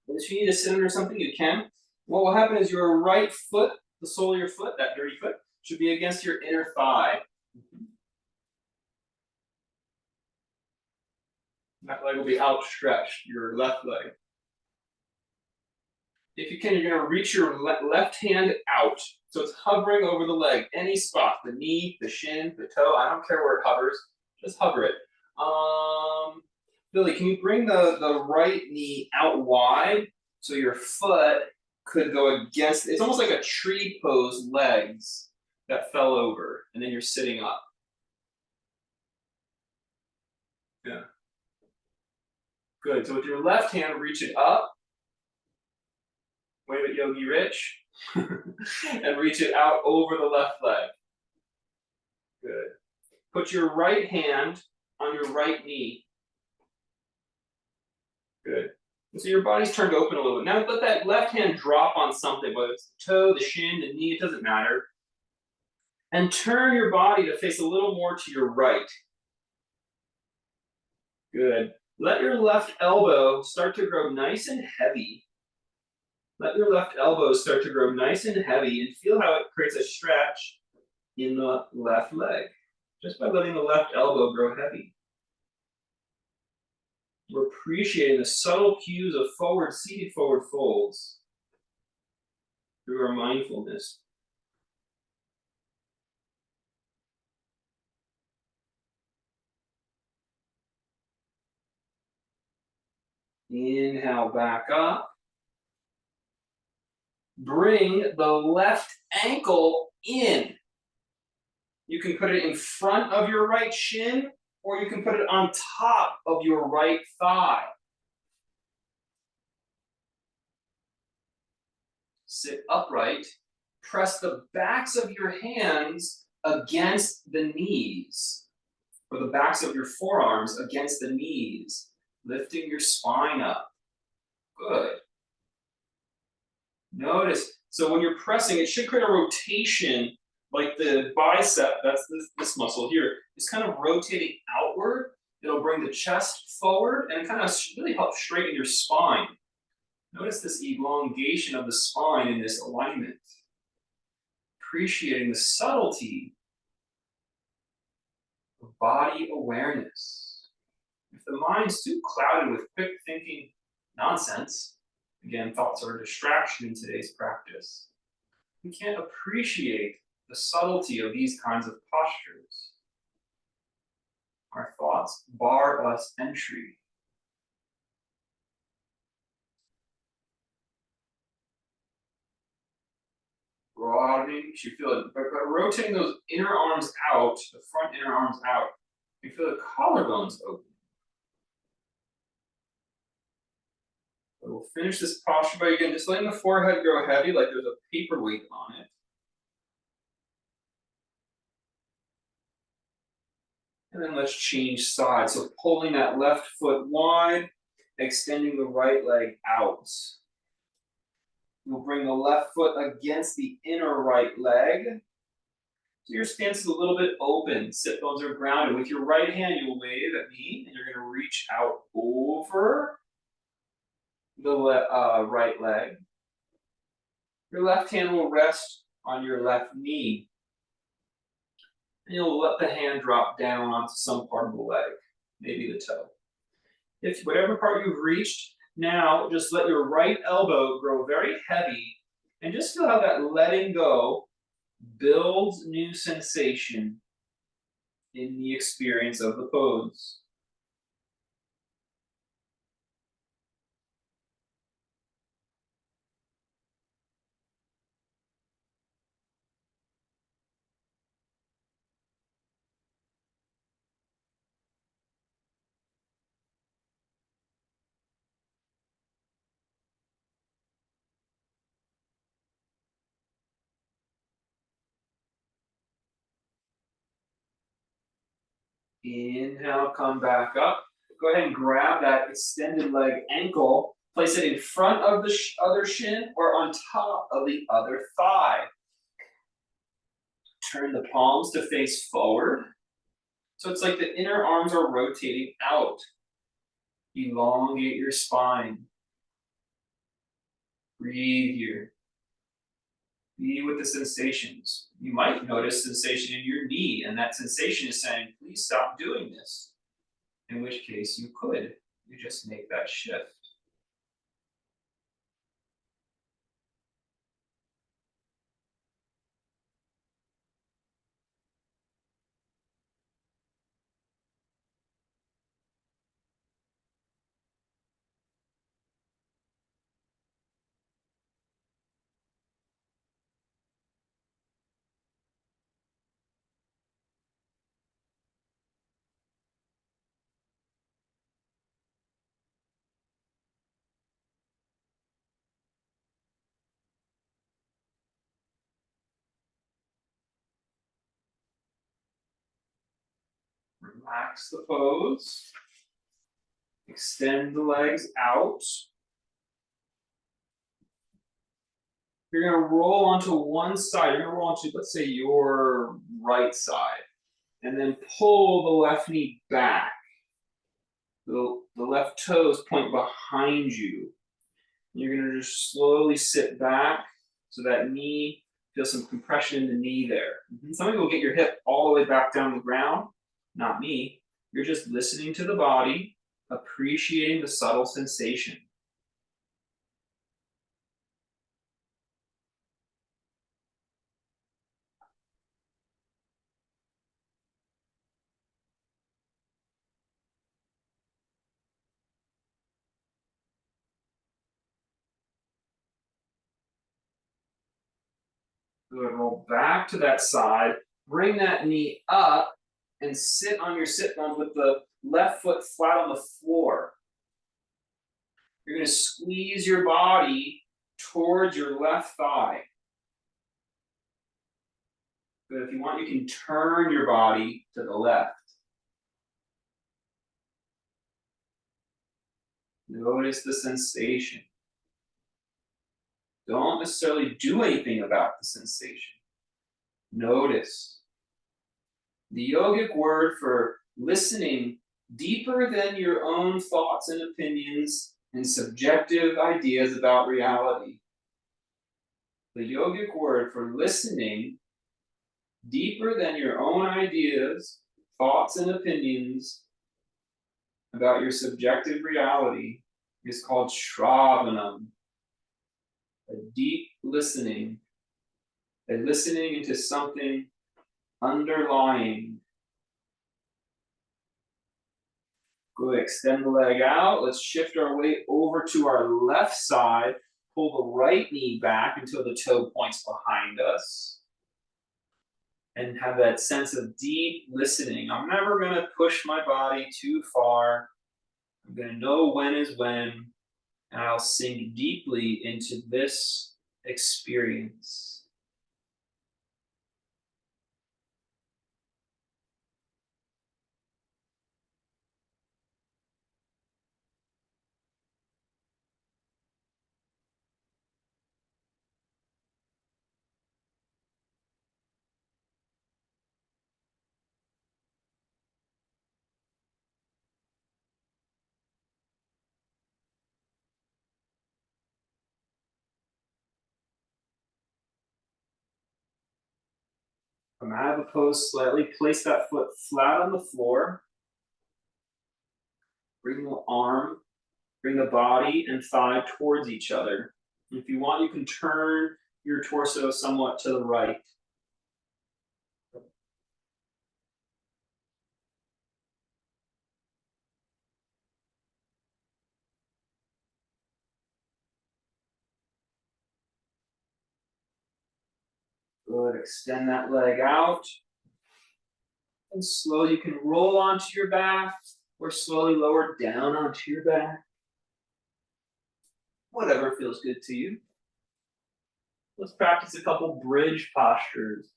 If you need to sit under something, you can. What will happen is your right foot, the sole of your foot, that dirty foot, should be against your inner thigh. That leg will be outstretched, your left leg. If you can, you're going to reach your left hand out. So it's hovering over the leg, any spot, the knee, the shin, the toe. I don't care where it hovers. Just hover it. Billy, can you bring the right knee out wide so your foot could go against, it's almost like a tree pose legs that fell over, and then you're sitting up. Yeah. Good. So with your left hand, reach it up. Wave at Yogi Rich. And reach it out over the left leg. Good. Put your right hand on your right knee. Good. And so your body's turned open a little bit. Now let that left hand drop on something, whether it's the toe, the shin, the knee, it doesn't matter. And turn your body to face a little more to your right. Good. Let your left elbow start to grow nice and heavy. Let your left elbow start to grow nice and heavy and feel how it creates a stretch in the left leg, just by letting the left elbow grow heavy. We're appreciating the subtle cues of seated forward folds through our mindfulness. Inhale back up. Bring the left ankle in. You can put it in front of your right shin, or you can put it on top of your right thigh. Sit upright. Press the backs of your hands against the knees, or the backs of your forearms against the knees, lifting your spine up. Good. Notice, so when you're pressing, it should create a rotation, like the bicep, that's this muscle here, is kind of rotating outward. It'll bring the chest forward and kind of really help straighten your spine. Notice this elongation of the spine in this alignment. Appreciating the subtlety of body awareness. If the mind's too clouded with quick thinking nonsense, again, thoughts are a distraction in today's practice, we can't appreciate the subtlety of these kinds of postures. Our thoughts bar us entry. Broadening, you feel it, but rotating those inner arms out, the front inner arms out, you feel the collarbones open. But we'll finish this posture by, again, just letting the forehead grow heavy, like there's a paperweight on it. And then let's change sides. So pulling that left foot wide, extending the right leg out. You'll bring the left foot against the inner right leg. So your stance is a little bit open. Sit bones are grounded. With your right hand, you'll wave at me, and you're going to reach out over the right leg. Your left hand will rest on your left knee. And you'll let the hand drop down onto some part of the leg, maybe the toe. If whatever part you've reached, now just let your right elbow grow very heavy and just feel how that letting go builds new sensation in the experience of the pose. Inhale, come back up. Go ahead and grab that extended leg ankle. Place it in front of the other shin or on top of the other thigh. Turn the palms to face forward. So it's like the inner arms are rotating out. Elongate your spine. Breathe here. Be with the sensations. You might notice sensation in your knee, and that sensation is saying, please stop doing this. In which case you could. You just make that shift. Relax the pose. Extend the legs out. You're going to roll onto one side. You're going to roll onto, let's say, your right side. And then pull the left knee back. The left toes point behind you. You're going to just slowly sit back so that knee, feel some compression in the knee there. Some of you will get your hip all the way back down the ground. Not me. You're just listening to the body, appreciating the subtle sensation. Good. Roll back to that side. Bring that knee up and sit on your sit bones with the left foot flat on the floor. You're going to squeeze your body towards your left thigh. Good. If you want, you can turn your body to the left. Notice the sensation. Don't necessarily do anything about the sensation. Notice. The yogic word for listening deeper than your own thoughts and opinions and subjective ideas about reality. The yogic word for listening deeper than your own ideas, thoughts, and opinions about your subjective reality is called Shravanam. A deep listening, a listening into something underlying. Go extend the leg out. Let's shift our weight over to our left side. Pull the right knee back until the toe points behind us. And have that sense of deep listening. I'm never going to push my body too far. I'm going to know when is when. And I'll sink deeply into this experience. Come out of the pose slightly. Place that foot flat on the floor. Bring the arm, bring the body and thigh towards each other. If you want, you can turn your torso somewhat to the right. Good. Extend that leg out. And slowly you can roll onto your back or slowly lower down onto your back. Whatever feels good to you. Let's practice a couple bridge postures.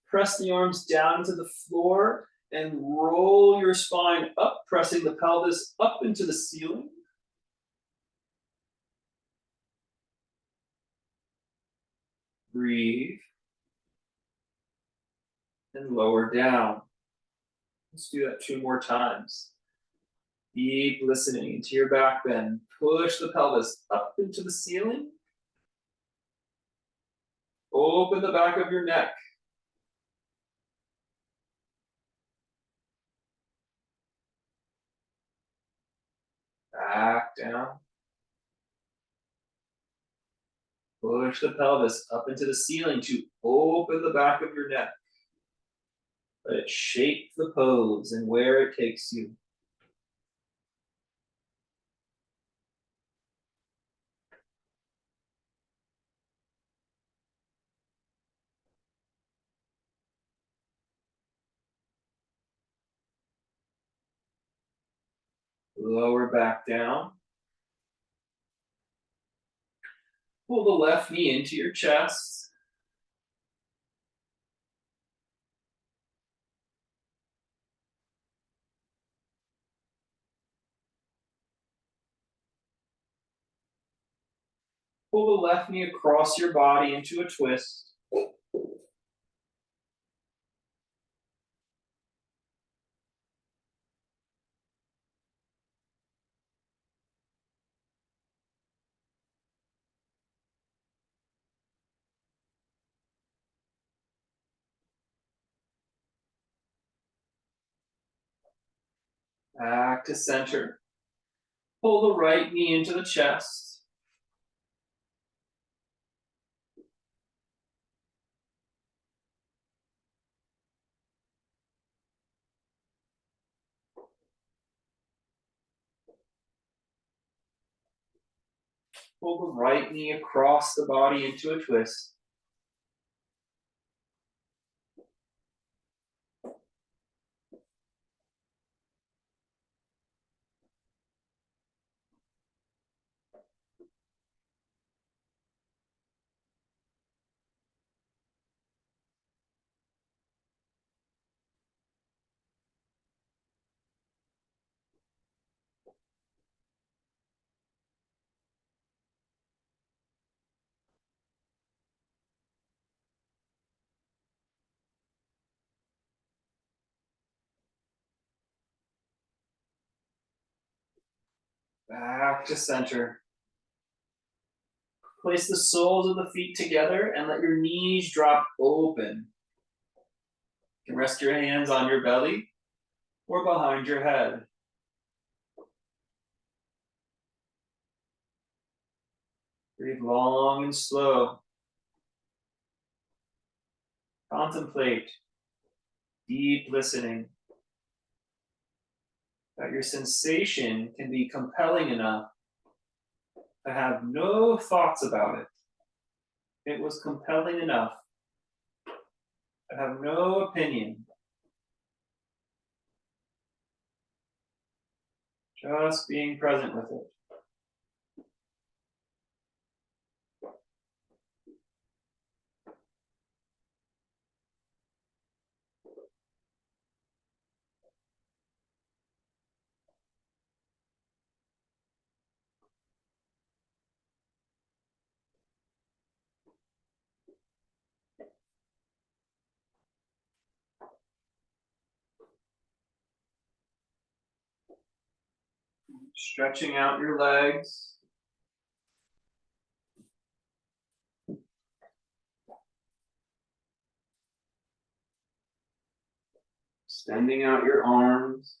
Press the arms down into the floor and roll your spine up, pressing the pelvis up into the ceiling. Breathe. And lower down. Let's do that 2 more times. Deep listening into your back bend. Push the pelvis up into the ceiling. Open the back of your neck. Back down. Push the pelvis up into the ceiling to open the back of your neck. Let it shape the pose and where it takes you. Lower back down. Pull the left knee into your chest. Pull the left knee across your body into a twist. Back to center. Pull the right knee into the chest. Pull the right knee across the body into a twist. Back to center. Place the soles of the feet together and let your knees drop open. You can rest your hands on your belly or behind your head. Breathe long and slow. Contemplate deep listening. That your sensation can be compelling enough to have no thoughts about it. It was compelling enough to have no opinion. Just being present with it. Stretching out your legs. Extending out your arms.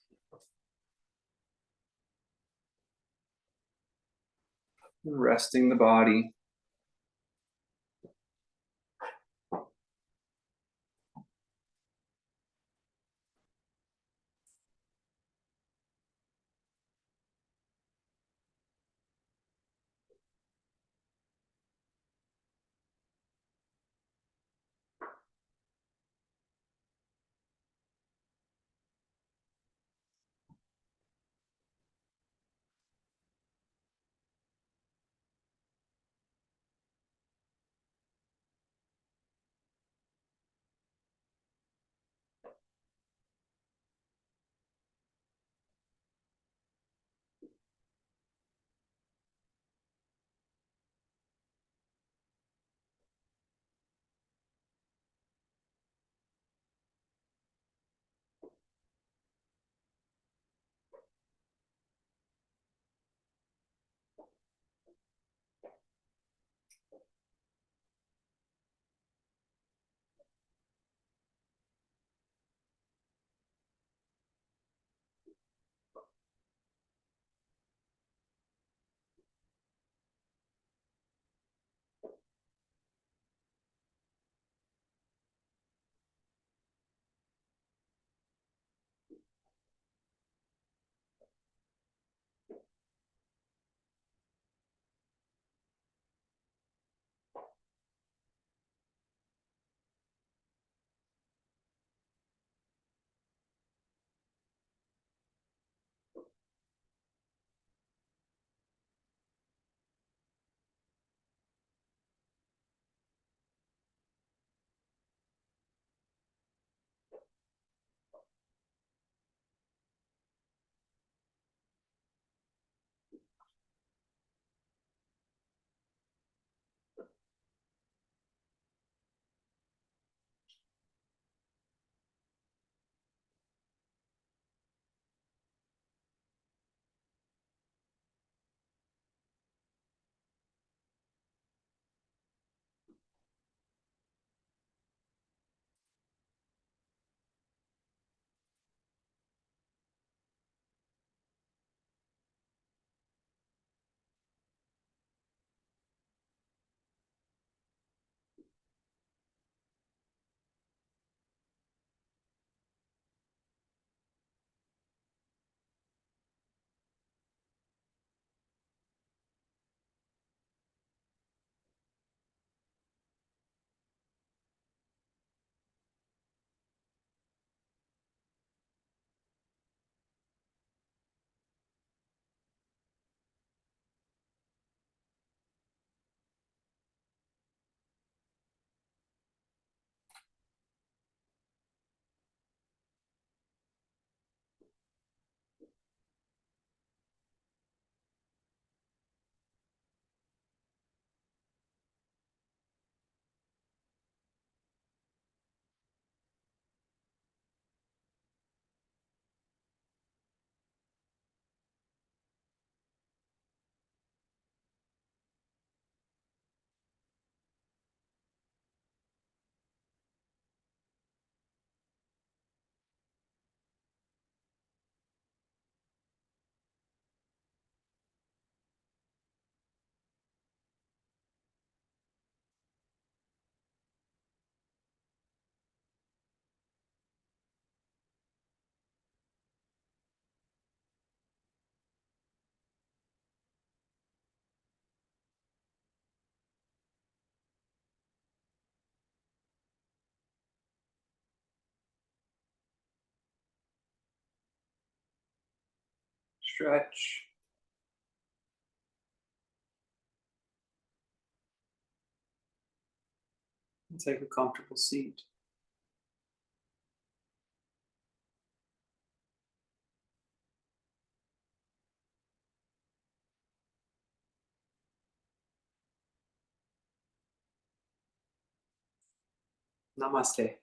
And resting the body. Stretch. And take a comfortable seat. Namaste.